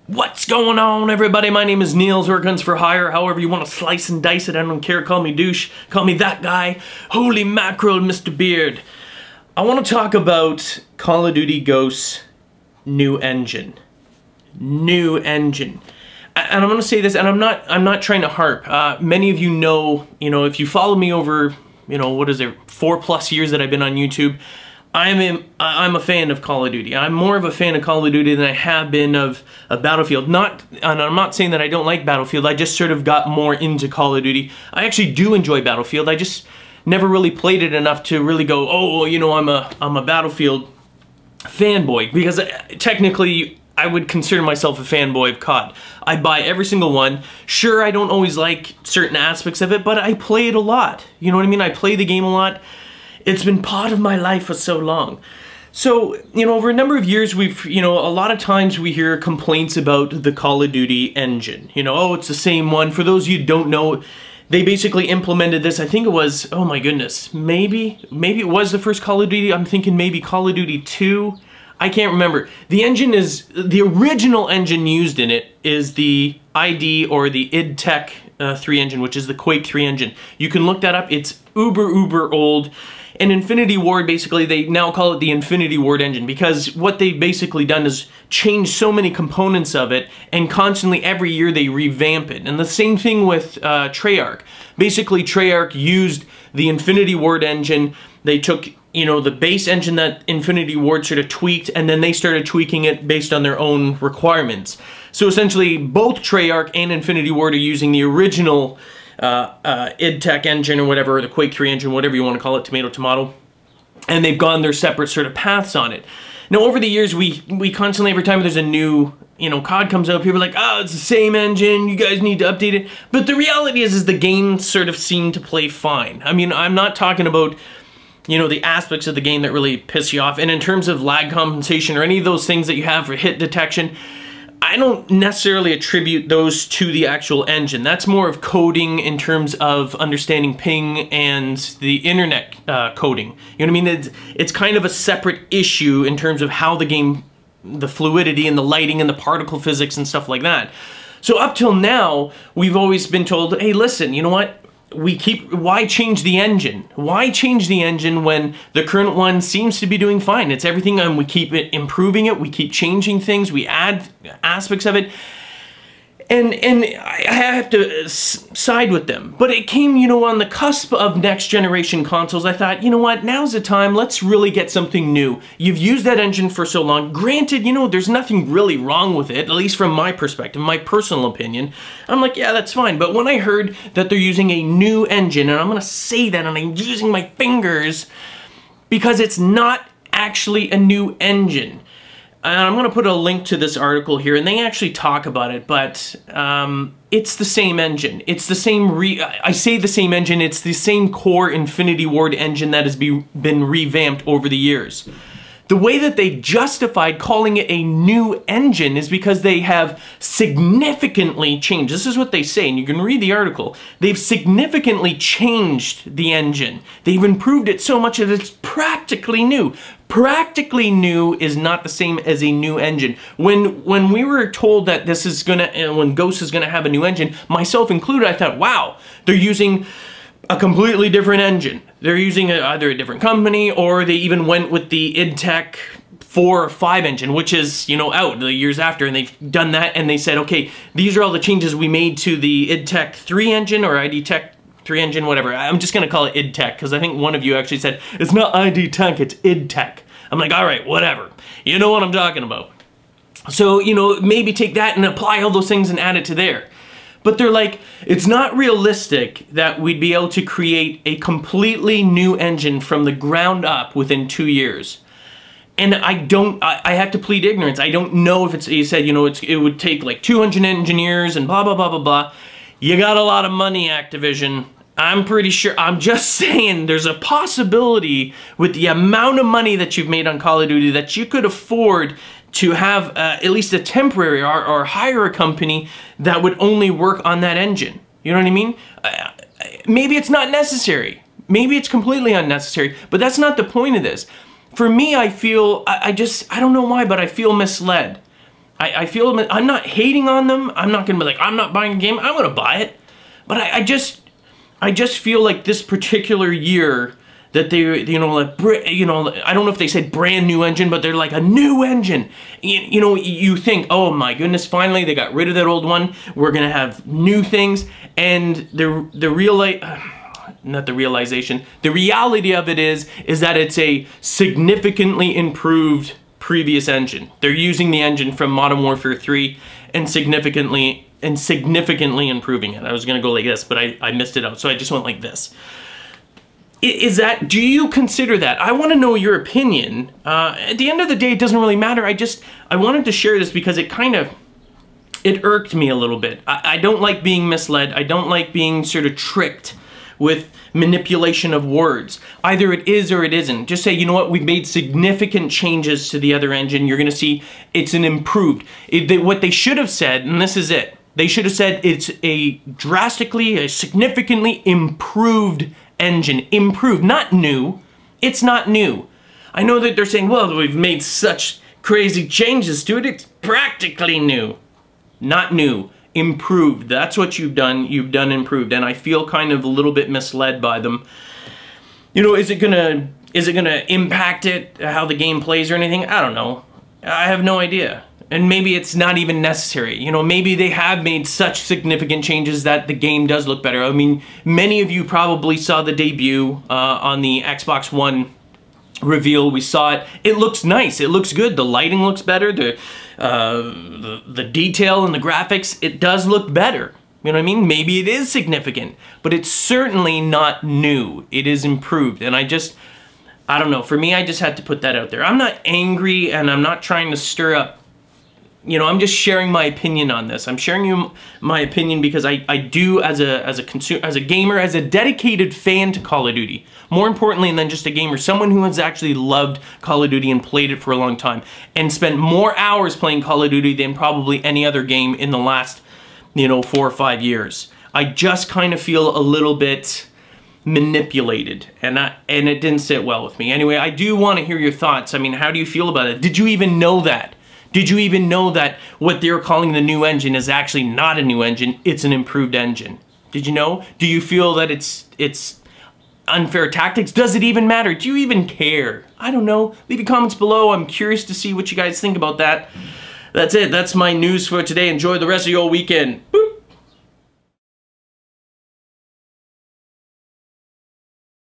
What's going on, everybody? My name is Neil's Guns for Hire. However you want to slice and dice it, I don't care. Call me douche. Call me that guy. Holy mackerel, Mr. Beard. I want to talk about Call of Duty Ghost's new engine. New engine. And I'm going to say this, and I'm not trying to harp. Many of you know, if you follow me over, what is it, 4+ years that I've been on YouTube, I'm a fan of Call of Duty. I'm more of a fan of Call of Duty than I have been of Battlefield. And I'm not saying that I don't like Battlefield, I just sort of got more into Call of Duty. I actually do enjoy Battlefield, I just never really played it enough to really go, oh, I'm a Battlefield fanboy. Because technically, I would consider myself a fanboy of COD. I buy every single one. Sure, I don't always like certain aspects of it, but I play it a lot. You know what I mean? I play the game a lot. It's been part of my life for so long. So, over a number of years, we've, a lot of times we hear complaints about the Call of Duty engine. Oh, it's the same one. For those of you who don't know, they basically implemented this, I think it was, oh my goodness, maybe it was the first Call of Duty. I'm thinking maybe Call of Duty 2. I can't remember. The engine is, the original engine used in it is the ID or the id Tech 3 engine, which is the Quake 3 engine. You can look that up. It's uber old. And Infinity Ward, basically, they now call it the Infinity Ward engine because what they've basically done is change so many components of it, and constantly every year they revamp it. And the same thing with Treyarch. Basically, Treyarch used the Infinity Ward engine. They took, the base engine that Infinity Ward sort of tweaked, and then they started tweaking it based on their own requirements. So essentially, both Treyarch and Infinity Ward are using the original id Tech engine or whatever, or the Quake 3 engine, whatever you want to call it, tomato, and they've gone their separate sort of paths on it. Now, over the years, we constantly, every time there's a new, COD comes out, people are like, oh, it's the same engine, you guys need to update it. But the reality is the game sort of seemed to play fine. I mean, I'm not talking about, the aspects of the game that really piss you off. And in terms of lag compensation or any of those things that you have for hit detection, I don't necessarily attribute those to the actual engine. That's more of coding in terms of understanding ping and the internet coding. You know what I mean? It's kind of a separate issue in terms of how the game, the fluidity and the lighting and the particle physics and stuff like that. So up till now, we've always been told, hey, listen, you know what? Why change the engine? Why change the engine when the current one seems to be doing fine? It's everything, and we keep improving it, we keep changing things, we add aspects of it. And I have to side with them. But it came, on the cusp of next generation consoles. I thought, you know what, now's the time, let's really get something new. You've used that engine for so long. Granted, there's nothing really wrong with it, at least from my perspective, my personal opinion. I'm like, yeah, that's fine. But when I heard that they're using a new engine, and I'm gonna say that, and I'm using my fingers, because it's not actually a new engine. And I'm going to put a link to this article here, and they actually talk about it, but it's the same engine. It's the same, I say the same engine, it's the same core Infinity Ward engine that has been revamped over the years. The way that they justified calling it a new engine is because they have significantly changed. This is what they say, and you can read the article. They've significantly changed the engine. They've improved it so much that it's practically new. Practically new is not the same as a new engine. When we were told that this is when Ghost is gonna have a new engine, myself included, I thought, wow, they're using a completely different engine. They're using either a different company, or they even went with the id Tech 4 or 5 engine, which is, out the years after, and they've done that, and they said, okay, these are all the changes we made to the id Tech 3 engine, or ID Tech 3 engine, whatever. I'm just gonna call it id Tech, because I think one of you actually said, it's not ID Tech, it's id Tech. I'm like, all right, whatever. You know what I'm talking about. So, maybe take that and apply all those things and add it to there. But they're like, it's not realistic that we'd be able to create a completely new engine from the ground up within 2 years. And I have to plead ignorance. I don't know if it's, you said, it would take like 200 engineers and blah, blah, blah, blah, blah. You got a lot of money, Activision. I'm pretty sure, I'm just saying there's a possibility with the amount of money that you've made on Call of Duty that you could afford to have at least a temporary or hire a company that would only work on that engine. You know what I mean? Maybe it's not necessary. Maybe it's completely unnecessary, but that's not the point of this. For me, I feel, I don't know why, but I feel misled. I feel I'm not hating on them. I'm not gonna be like, I'm not buying a game. I'm gonna buy it. But I just feel like this particular year that they, you know, like, I don't know if they said brand new engine, but they're like a new engine. You know, you think, oh my goodness, finally they got rid of that old one. We're gonna have new things, and the reality of it is that it's a significantly improved previous engine. They're using the engine from Modern Warfare 3 and significantly improving it. I was gonna go like this, but I missed it out, so I just went like this. Do you consider that? I want to know your opinion. At the end of the day, it doesn't really matter. I wanted to share this because it irked me a little bit. I don't like being misled. I don't like being sort of tricked with manipulation of words. Either it is or it isn't. Just say, you know what, we've made significant changes to the other engine. You're going to see it's an improved. What they should have said, and this is it, they should have said it's a significantly improved engine. Improved, not new. It's not new. I know that they're saying, well, we've made such crazy changes to it, it's practically new. Not new. Improved. That's what you've done. You've done improved, and I feel kind of a little bit misled by them. You know, is it gonna impact it, how the game plays or anything? I don't know. I have no idea. And maybe it's not even necessary. You know, maybe they have made such significant changes that the game does look better. I mean, many of you probably saw the debut on the Xbox One reveal. We saw it. It looks nice. It looks good. The lighting looks better. The detail and the graphics, it does look better. You know what I mean? Maybe it is significant, but it's certainly not new. It is improved, and I don't know. For me, I just had to put that out there. I'm not angry, and I'm not trying to stir up. You know, I'm just sharing my opinion on this. I'm sharing you my opinion because I do, as a consumer, as a gamer, as a dedicated fan to Call of Duty. More importantly than just a gamer, someone who has actually loved Call of Duty and played it for a long time and spent more hours playing Call of Duty than probably any other game in the last, you know, 4 or 5 years. I just kind of feel a little bit manipulated, and it didn't sit well with me. Anyway, I do want to hear your thoughts. I mean, how do you feel about it? Did you even know that? Did you even know that what they're calling the new engine is actually not a new engine, it's an improved engine? Did you know? Do you feel that it's unfair tactics? Does it even matter? Do you even care? I don't know. Leave your comments below. I'm curious to see what you guys think about that. That's it. That's my news for today. Enjoy the rest of your weekend. Boop.